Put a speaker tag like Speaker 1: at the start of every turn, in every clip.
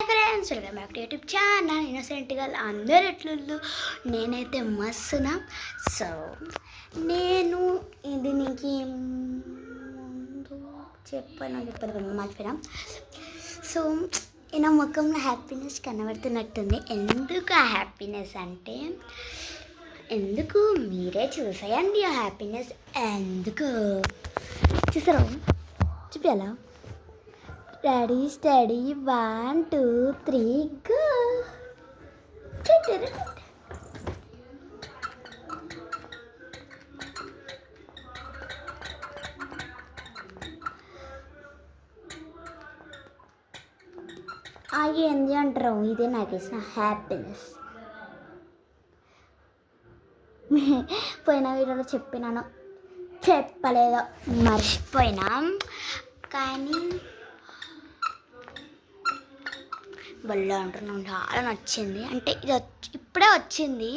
Speaker 1: Friends, welcome back to YouTube channel innocent girl. అందరు ఎట్లుళ్ళు? నేనైతే మస్తున్నా. So నేను ఇది నీకు ముందు చెప్పాను మర్చిపోయినా. సో నా ముఖంలో హ్యాపీనెస్ కనబడుతున్నట్టుంది. ఎందుకు ఆ హ్యాపీనెస్ అంటే ఎందుకు మీరే చూసేయండి. ఆ హ్యాపీనెస్ ఎందుకు చూసారా? చూపించాలా? Ready steady 1 2 3 go. ఏంది అంటారు? ఇదే నాకు ఇచ్చిన హ్యాపీనెస్. పోయిన వీడియోలో చెప్పలేదో మర్చిపోయినా, కానీ బల్ల అంటున్నాను. చాలా నచ్చింది. అంటే ఇది ఇప్పుడే వచ్చింది.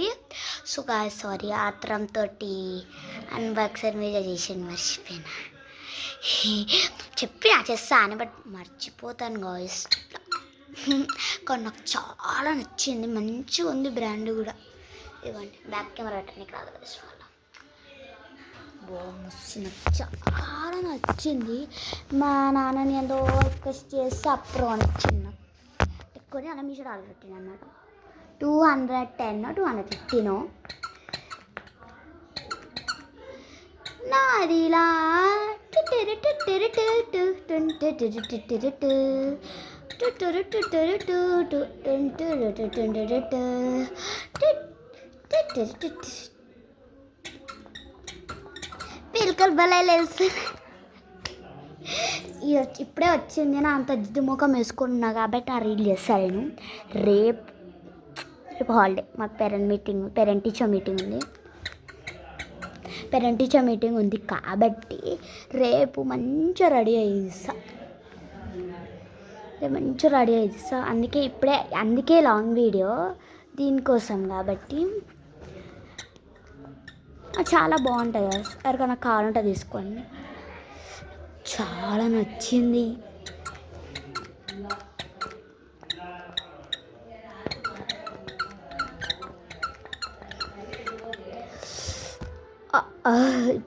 Speaker 1: సో గాయ్స్ సారీ, ఆత్రంతో అన్బాక్సర్ మీద చేసాను, మర్చిపోయినా. చేస్తాను బట్ మర్చిపోతాను గాయ్స్. కానీ నాకు చాలా నచ్చింది. మంచిగా ఉంది బ్రాండ్ కూడా. ఇవ్వండి, బ్యాక్ కెమెరా పెట్టడానికి రాదు కదా వాళ్ళ. చాలా నచ్చింది. మా నాన్నని ఎంతో రిక్వెస్ట్ చేస్తే అప్పుడు నచ్చింది. ఎక్కువనే అలా మీ ఆర్డర్ పెట్టిన అన్నమాట. 210 215 నాదిలా పిలకలు బలేసి ఇప్పుడే వచ్చింది. నా అంత జిడ్డు ముఖం వేసుకున్నా కాబట్టి ఆ రీల్ చేస్తాను నేను. రేపు హాలిడే, మాకు పేరెంట్ టీచర్ మీటింగ్ ఉంది కాబట్టి రేపు మంచిగా రెడీ అయ్యిస్తా. అందుకే లాంగ్ వీడియో దీనికోసం కాబట్టి. చాలా బాగుంటుంది కదా, ఎవరికైనా కావాలంటే తీసుకోండి. చాలా నచ్చింది.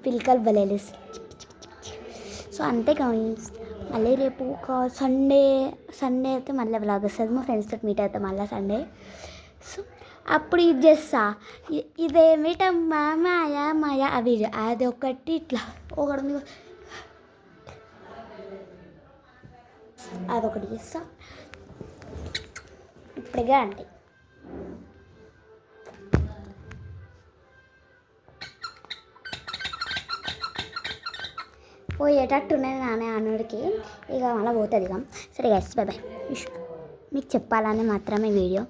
Speaker 1: పిలకలు బలేసి. సో అంతే గైస్, మళ్ళీ రేపు ఒక సండే అయితే మళ్ళీ వ్లాగ్ వస్తుంది. మా ఫ్రెండ్స్తో మీట్ అవుతాం మళ్ళీ సండే. సో అప్పుడు ఇది చేస్తా. ఇదేమిటమ్మా మాయా అవి అది ఒకటి ఇట్లా ఒకటి అదొకటి చేస్తా ఇప్పుడుగా. అంటే పోయేటట్టున్నది నానే అన్నుడికి. ఇక మళ్ళీ పోతుంది ఇక. సరే గైస్, బాయ్. మీకు చెప్పాలని మాత్రమే వీడియో.